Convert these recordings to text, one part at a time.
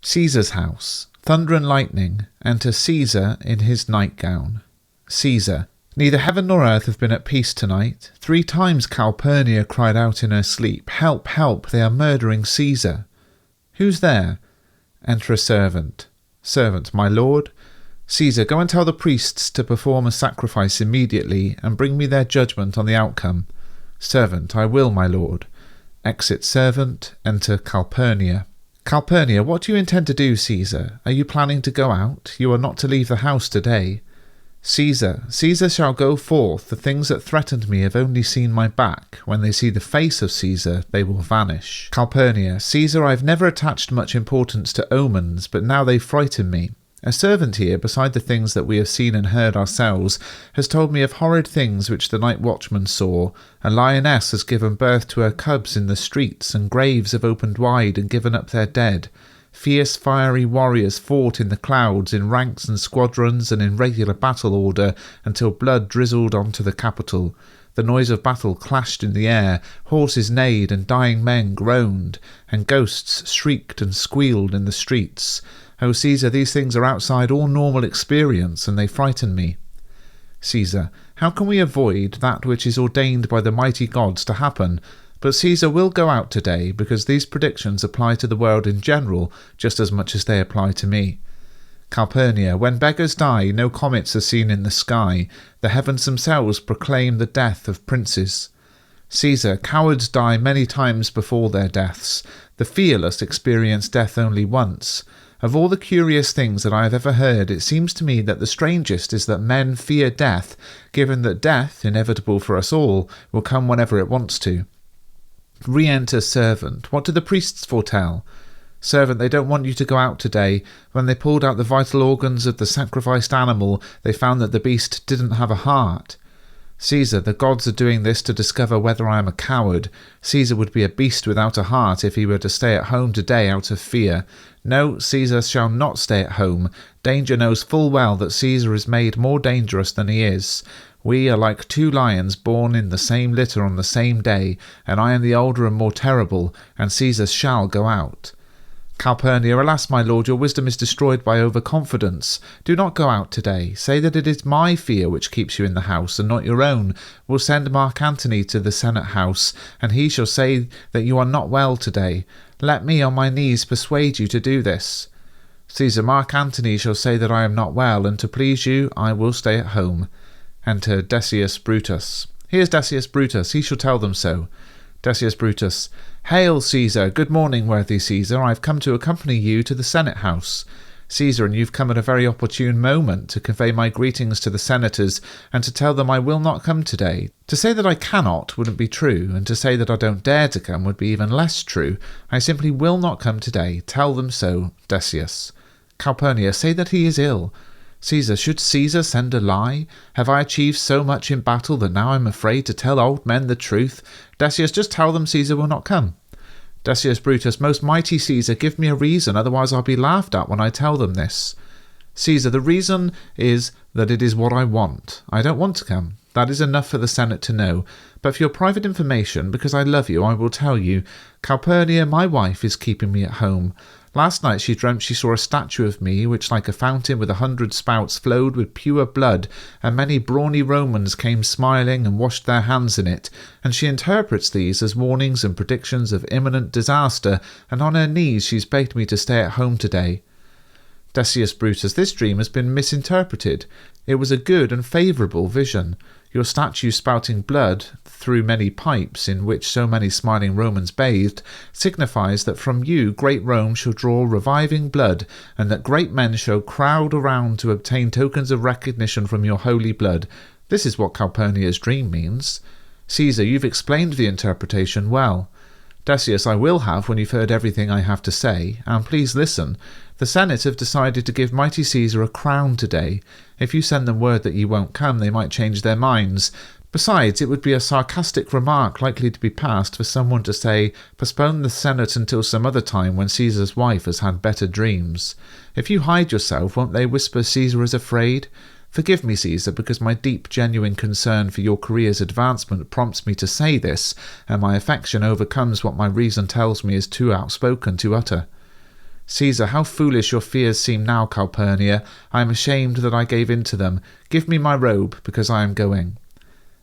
Caesar's house. Thunder and lightning. Enter Caesar in his nightgown. Caesar. Neither heaven nor earth have been at peace tonight. 3 times Calpurnia cried out in her sleep, "Help, help, they are murdering Caesar." Who's there? Enter a servant. Servant. My lord. Caesar. Go and tell the priests to perform a sacrifice immediately, and bring me their judgment on the outcome. Servant. I will, my lord. Exit servant. Enter Calpurnia. Calpurnia. What do you intend to do, Caesar? Are you planning to go out? You are not to leave the house today. Caesar. Caesar shall go forth. The things that threatened me have only seen my back. When they see the face of Caesar, they will vanish. Calpurnia. Caesar, I have never attached much importance to omens, but now they frighten me. A servant here, beside the things that we have seen and heard ourselves, has told me of horrid things which the night watchman saw. A lioness has given birth to her cubs in the streets, and graves have opened wide and given up their dead. Fierce fiery warriors fought in the clouds, in ranks and squadrons and in regular battle order, until blood drizzled onto the capital. The noise of battle clashed in the air, horses neighed and dying men groaned, and ghosts shrieked and squealed in the streets. O Caesar, these things are outside all normal experience, and they frighten me. Caesar. How can we avoid that which is ordained by the mighty gods to happen? But Caesar will go out today, because these predictions apply to the world in general, just as much as they apply to me. Calpurnia. When beggars die, no comets are seen in the sky. The heavens themselves proclaim the death of princes. Caesar. Cowards die many times before their deaths. The fearless experience death only once. Of all the curious things that I have ever heard, it seems to me that the strangest is that men fear death, given that death, inevitable for us all, will come whenever it wants to. Re-enter servant. What do the priests foretell? Servant. They don't want you to go out today. When they pulled out the vital organs of the sacrificed animal, they found that the beast didn't have a heart. Caesar. The gods are doing this to discover whether I am a coward. Caesar would be a beast without a heart if he were to stay at home today out of fear. No, Caesar shall not stay at home. Danger knows full well that Caesar is made more dangerous than he is. We are like 2 lions born in the same litter on the same day, and I am the older and more terrible, and Caesar shall go out. Calpurnia. Alas, my lord, your wisdom is destroyed by overconfidence. Do not go out today. Say that it is my fear which keeps you in the house, and not your own. We'll send Mark Antony to the Senate house, and he shall say that you are not well today. Let me on my knees persuade you to do this. Caesar. Mark Antony shall say that I am not well, and to please you I will stay at home. Enter Decius Brutus. Here's Decius Brutus, he shall tell them so. Decius Brutus. Hail, Caesar! Good morning, worthy Caesar. I have come to accompany you to the Senate house. Caesar, and you've come at a very opportune moment to convey my greetings to the senators and to tell them I will not come today. To say that I cannot wouldn't be true, and to say that I don't dare to come would be even less true. I simply will not come today. Tell them so, Decius. Calpurnia. Say that he is ill. Caesar. Should Caesar send a lie? Have I achieved so much in battle that now I'm afraid to tell old men the truth? Decius, just tell them Caesar will not come. Decius Brutus. Most mighty Caesar, give me a reason, otherwise I'll be laughed at when I tell them this. Caesar. The reason is that it is what I want. I don't want to come. That is enough for the Senate to know. But for your private information, because I love you, I will tell you. Calpurnia, my wife, is keeping me at home. Last night she dreamt she saw a statue of me, which like a fountain with 100 spouts flowed with pure blood, and many brawny Romans came smiling and washed their hands in it, and she interprets these as warnings and predictions of imminent disaster, and on her knees she's begged me to stay at home today. Decius Brutus. This dream has been misinterpreted. It was a good and favourable vision. Your statue spouting blood through many pipes, in which so many smiling Romans bathed, signifies that from you great Rome shall draw reviving blood, and that great men shall crowd around to obtain tokens of recognition from your holy blood. This is what Calpurnia's dream means. Caesar, you've explained the interpretation well. Decius. I will have when you've heard everything I have to say, and please listen. The Senate have decided to give mighty Caesar a crown today. If you send them word that you won't come, they might change their minds. Besides, it would be a sarcastic remark likely to be passed for someone to say, postpone the Senate until some other time when Caesar's wife has had better dreams. If you hide yourself, won't they whisper Caesar is afraid? Forgive me, Caesar, because my deep, genuine concern for your career's advancement prompts me to say this, and my affection overcomes what my reason tells me is too outspoken to utter. Caesar, how foolish your fears seem now, Calpurnia. I am ashamed that I gave in to them. Give me my robe, because I am going.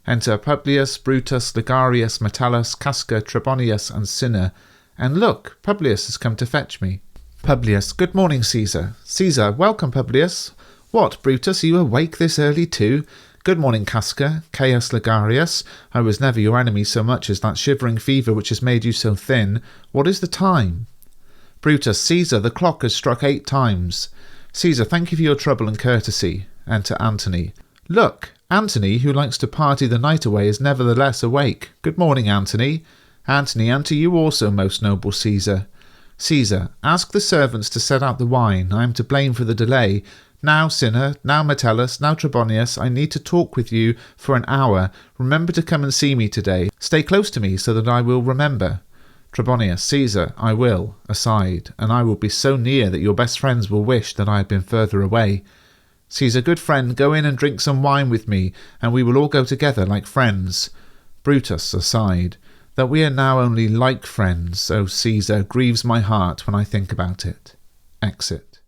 Enter Publius, Brutus, Ligarius, Metellus, Casca, Trebonius, and Cinna. And look, Publius has come to fetch me. Publius, good morning, Caesar. Caesar, welcome, Publius. What, Brutus, are you awake this early too? Good morning, Casca, Caius Ligarius. I was never your enemy so much as that shivering fever which has made you so thin. What is the time? Brutus, Caesar, the clock has struck 8 times. Caesar, thank you for your trouble and courtesy. Enter Antony. Look, Antony, who likes to party the night away, is nevertheless awake. Good morning, Antony. Antony, and to you also, most noble Caesar. Caesar, ask the servants to set out the wine. I am to blame for the delay. Now, Cinna, now Metellus, now Trebonius, I need to talk with you for an hour. Remember to come and see me today. Stay close to me so that I will remember. Trebonius, Caesar, I will, aside, and I will be so near that your best friends will wish that I had been further away. Caesar, good friend, go in and drink some wine with me, and we will all go together like friends. Brutus, aside, that we are now only like friends, O Caesar, grieves my heart when I think about it. Exit.